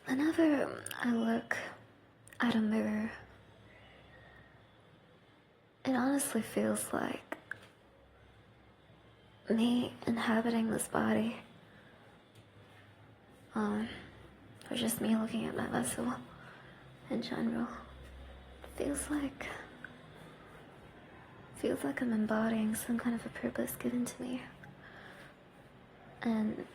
Whenever I look at a mirror, it honestly feels like me inhabiting this body, or just me looking at my vessel in general. Feels like I'm embodying some kind of a purpose given to me, and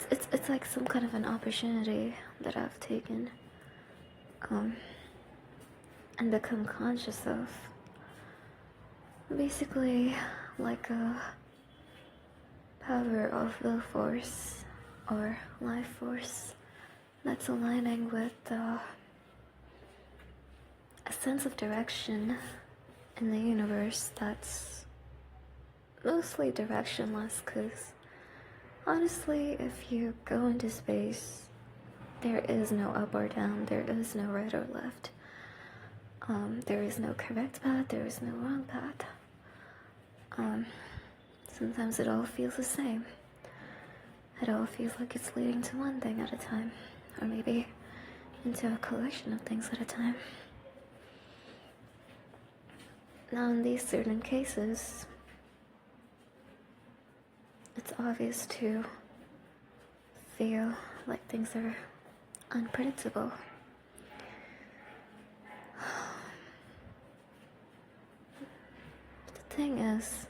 it's like some kind of an opportunity that I've taken, and become conscious of. Basically, like a power of will force or life force that's aligning with a sense of direction in the universe that's mostly directionless, because honestly, if you go into space, there is no up or down, there is no right or left. There is no correct path, there is no wrong path. Sometimes it all feels the same. It all feels like it's leading to one thing at a time, or maybe into a collection of things at a time. Now, in these certain cases, it's obvious to feel like things are unpredictable. But the thing is,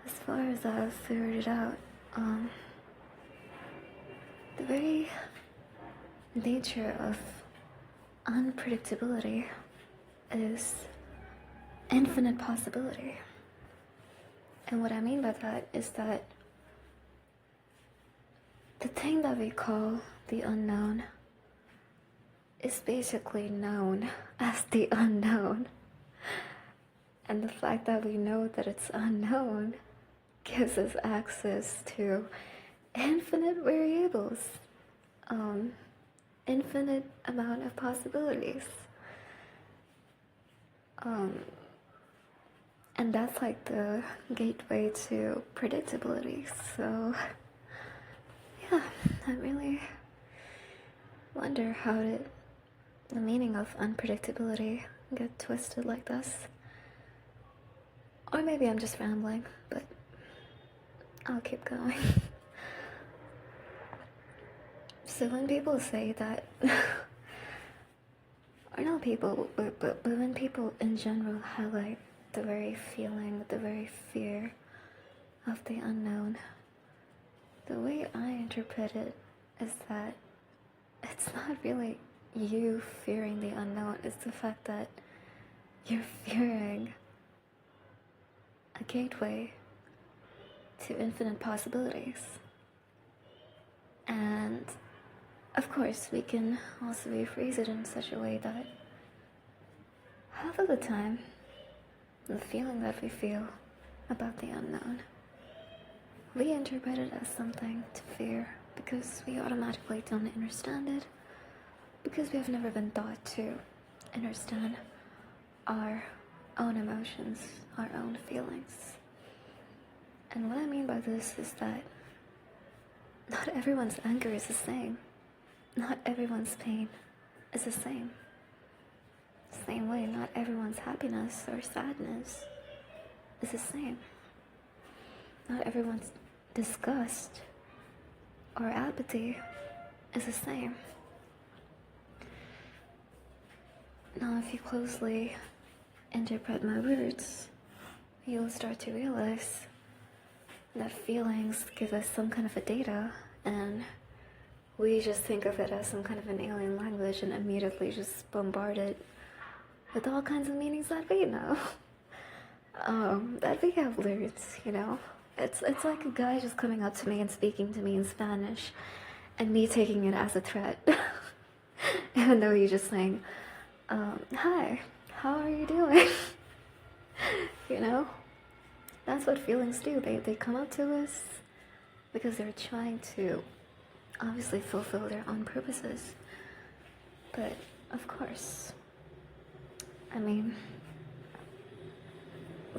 as far as I've figured it out, the very nature of unpredictability is infinite possibility. And what I mean by that is that the thing that we call the unknown is basically known as the unknown. And the fact that we know that it's unknown gives us access to infinite variables, infinite amount of possibilities. And that's like the gateway to predictability. So, yeah, I really wonder how did the meaning of unpredictability get twisted like this. Or maybe I'm just rambling, but I'll keep going. So when people say that, or not people, but when people in general highlight the very feeling, the very fear of the unknown, the way I interpret it is that it's not really you fearing the unknown, it's the fact that you're fearing a gateway to infinite possibilities. And of course, we can also rephrase it in such a way that half of the time, the feeling that we feel about the unknown, we interpret it as something to fear because we automatically don't understand it, because we have never been taught to understand our own emotions, our own feelings. And what I mean by this is that not everyone's anger is the same. Not everyone's pain is the same. Same way, not everyone's happiness or sadness is the same. Not everyone's disgust or apathy is the same. Now, if you closely interpret my words, you'll start to realize that feelings give us some kind of a data, and we just think of it as some kind of an alien language and immediately just bombard it with all kinds of meanings that we know, that we have learned, you know. It's like a guy just coming up to me and speaking to me in Spanish, and me taking it as a threat, even though he's just saying, hi, how are you doing? You know, that's what feelings do. They come up to us because they're trying to obviously fulfill their own purposes. But of course, I mean,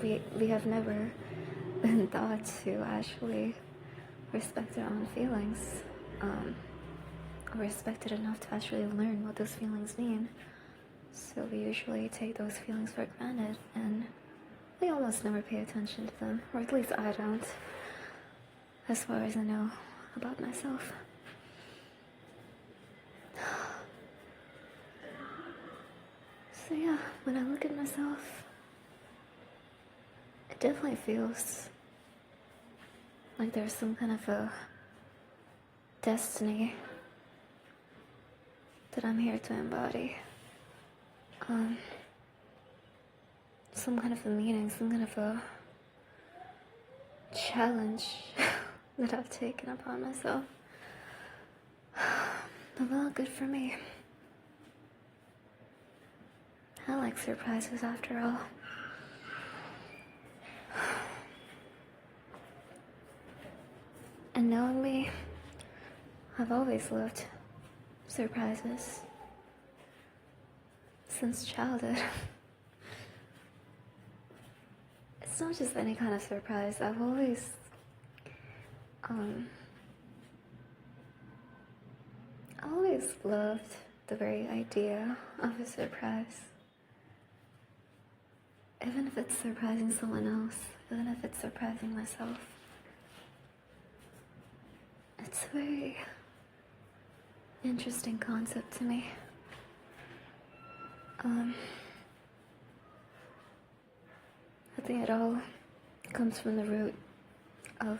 we have never been taught to actually respect our own feelings. um, respected enough to actually learn what those feelings mean. So we usually take those feelings for granted and we almost never pay attention to them, or at least I don't, as far as I know about myself. So yeah, when I look at myself, it definitely feels like there's some kind of a destiny that I'm here to embody. Some kind of a meaning, some kind of a challenge that I've taken upon myself. But well, good for me. I like surprises after all. And knowing me, I've always loved surprises. Since childhood. It's not just any kind of surprise. I've always loved the very idea of a surprise. Even if it's surprising someone else, even if it's surprising myself. It's a very interesting concept to me. I think it all comes from the root of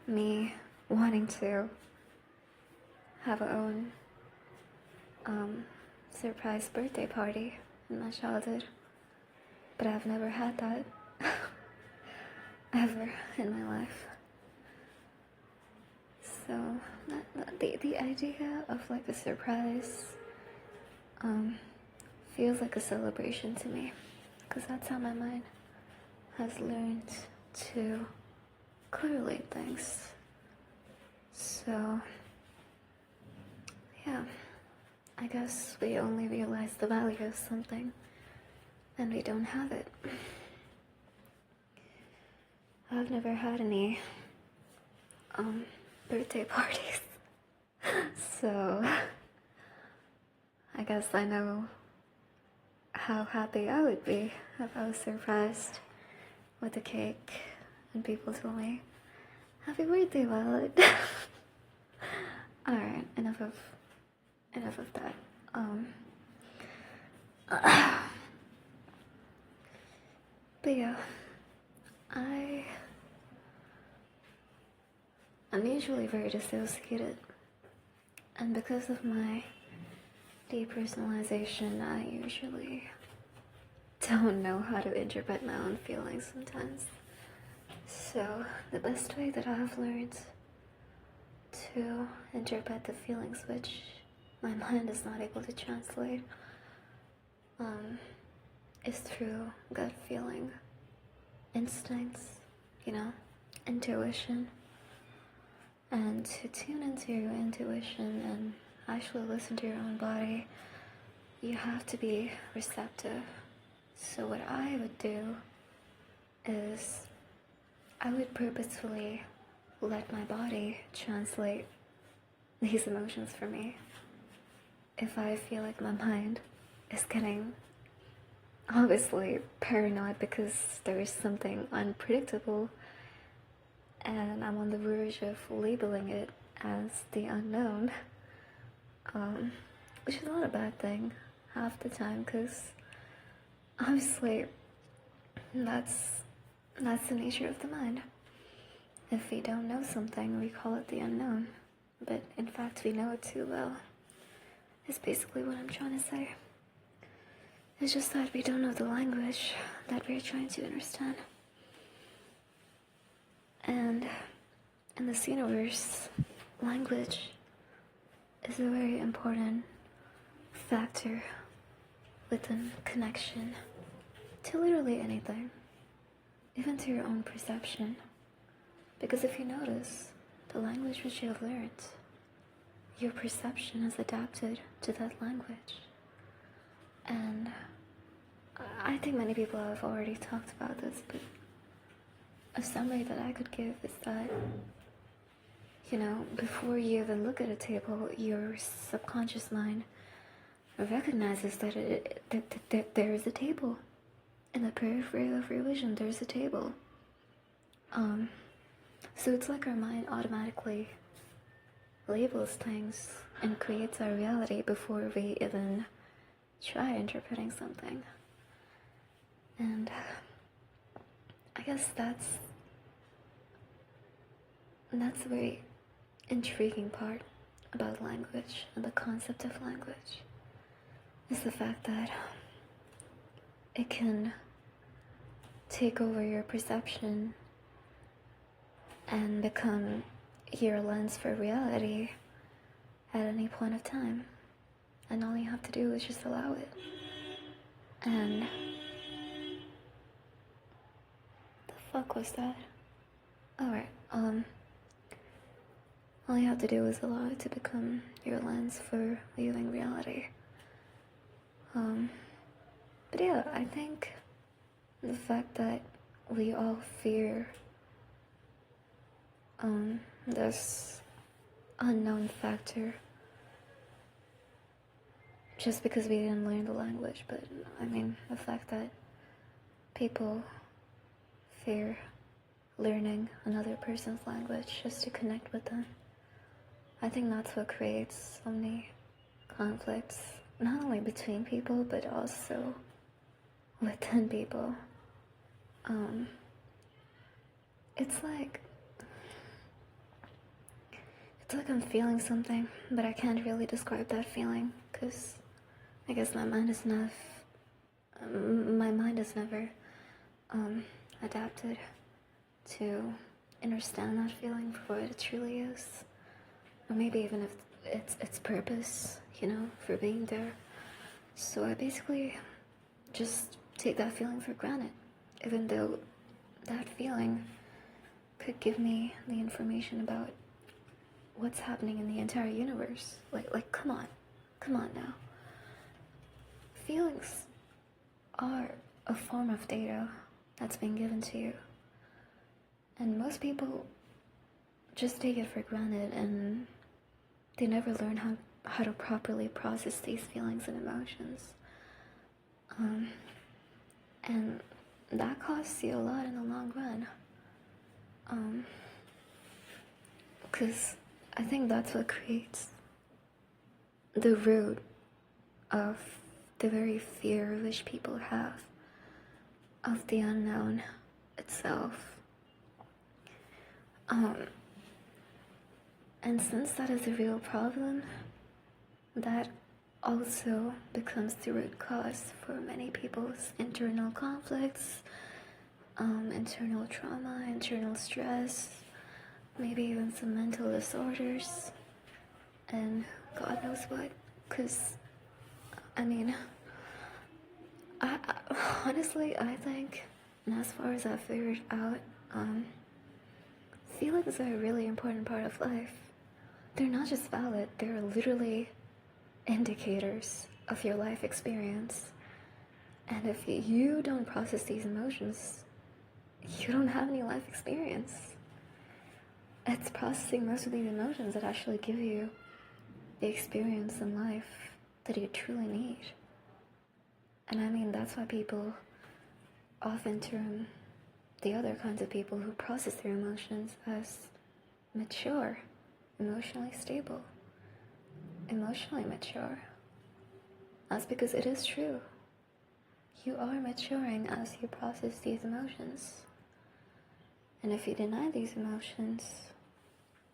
me wanting to have our own surprise birthday party in my childhood. But I've never had that ever in my life. So the idea of like a surprise feels like a celebration to me, because that's how my mind has learned to correlate things. So yeah, I guess we only realize the value of something and we don't have it. I've never had any birthday parties. So I guess I know how happy I would be if I was surprised with a cake and people told me, "Happy birthday, Violet." Alright, enough of that. But yeah, I'm usually very dissociated, and because of my depersonalization, I usually don't know how to interpret my own feelings sometimes. So the best way that I've learned to interpret the feelings which my mind is not able to translate is through gut feeling, instincts, intuition. And to tune into your intuition and actually listen to your own body, you have to be receptive. So what I would do is I would purposefully let my body translate these emotions for me. If I feel like my mind is getting obviously paranoid because there is something unpredictable and I'm on the verge of labeling it as the unknown, which is not a bad thing half the time, because obviously that's the nature of the mind. If we don't know something, we call it the unknown, but in fact we know it too well, is basically what I'm trying to say. It's just that we don't know the language that we're trying to understand. And in the Xenoverse, language is a very important factor within connection to literally anything, even to your own perception. Because if you notice, the language which you have learned, your perception is adapted to that language. And I think many people have already talked about this, but a summary that I could give is that You know, before you even look at a table, your subconscious mind recognizes that there is a table. In the periphery of your vision, there's a table. So it's like our mind automatically labels things and creates our reality before we even try interpreting something. And I guess that's a very intriguing part about language and the concept of language, is the fact that it can take over your perception and become your lens for reality at any point of time. And all you have to do is just allow it. And the fuck was that? Alright, all you have to do is allow it to become your lens for viewing reality. But yeah, I think the fact that we all fear this unknown factor just because we didn't learn the language, but I mean the fact that people fear learning another person's language just to connect with them, I think that's what creates so many conflicts, not only between people but also within people. It's like I'm feeling something, but I can't really describe that feeling because I guess my mind has never adapted to understand that feeling for what it truly is, or maybe even if its purpose, you know, for being there. So I basically just take that feeling for granted, even though that feeling could give me the information about what's happening in the entire universe. Like, come on now. Feelings are a form of data that's been given to you. And most people just take it for granted and they never learn how to properly process these feelings and emotions. And that costs you a lot in the long run. Because I think that's what creates the root of the very fear which people have of the unknown itself. And since that is a real problem, that also becomes the root cause for many people's internal conflicts, internal trauma, internal stress, maybe even some mental disorders, and God knows what. Because, I mean, I honestly, I think, and as far as I've figured out, feelings are a really important part of life. They're not just valid, they're literally indicators of your life experience. And if you don't process these emotions, you don't have any life experience. It's processing most of these emotions that actually give you the experience in life that you truly need. And I mean, that's why people often term the other kinds of people who process their emotions as mature, emotionally stable, emotionally mature. That's because it is true. You are maturing as you process these emotions. And if you deny these emotions,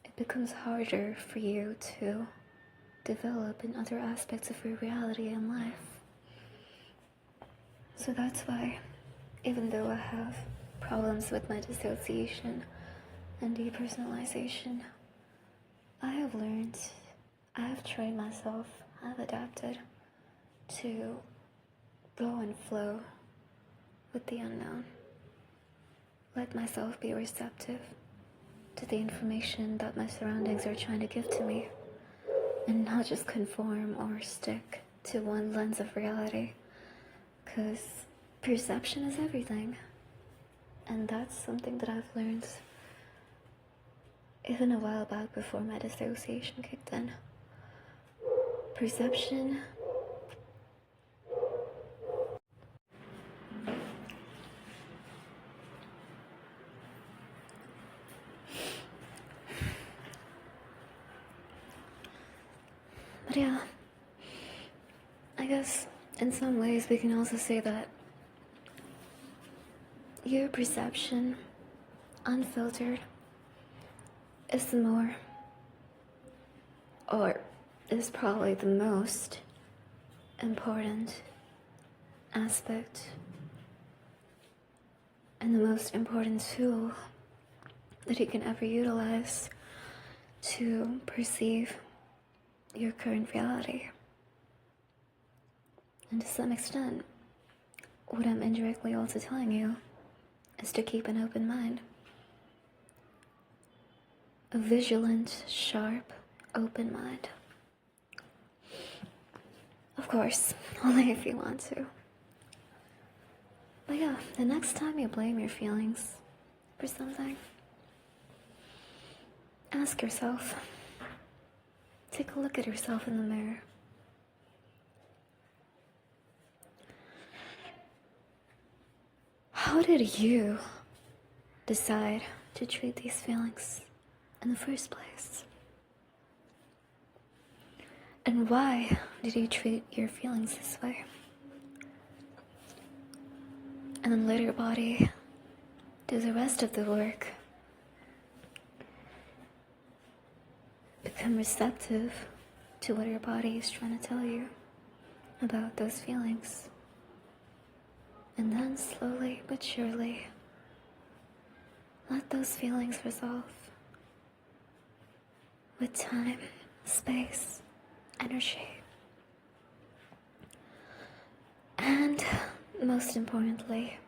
it becomes harder for you to develop in other aspects of your reality and life. So that's why, even though I have problems with my dissociation and depersonalization, I have trained myself, I've adapted to go and flow with the unknown. Let myself be receptive to the information that my surroundings are trying to give to me, and not just conform or stick to one lens of reality, because perception is everything. And that's something that I've learned even a while back before my dissociation kicked in. Perception. But yeah, I guess in some ways we can also say that your perception, unfiltered, is the more, or is probably the most important aspect and the most important tool that you can ever utilize to perceive your current reality. And to some extent, what I'm indirectly also telling you is to keep an open mind. A vigilant, sharp, open mind. Of course, only if you want to. But yeah, the next time you blame your feelings for something, ask yourself, take a look at yourself in the mirror. How did you decide to treat these feelings in the first place? And why did you treat your feelings this way? And then let your body do the rest of the work. Become receptive to what your body is trying to tell you about those feelings. And then slowly but surely, let those feelings resolve with time, space, energy. And most importantly,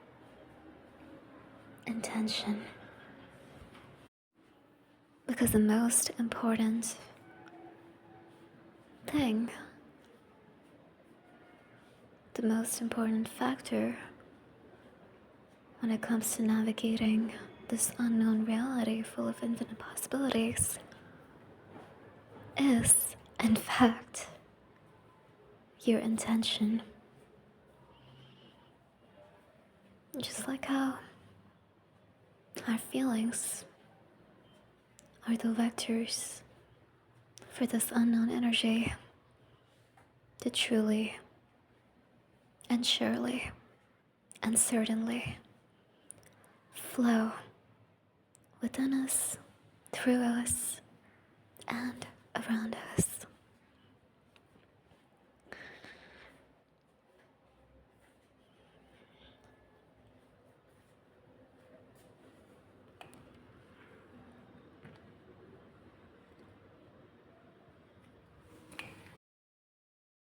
intention. Because the most important thing, the most important factor when it comes to navigating this unknown reality full of infinite possibilities is, in fact, your intention. Just like how our feelings are the vectors for this unknown energy to truly and surely and certainly flow within us, through us, and around us.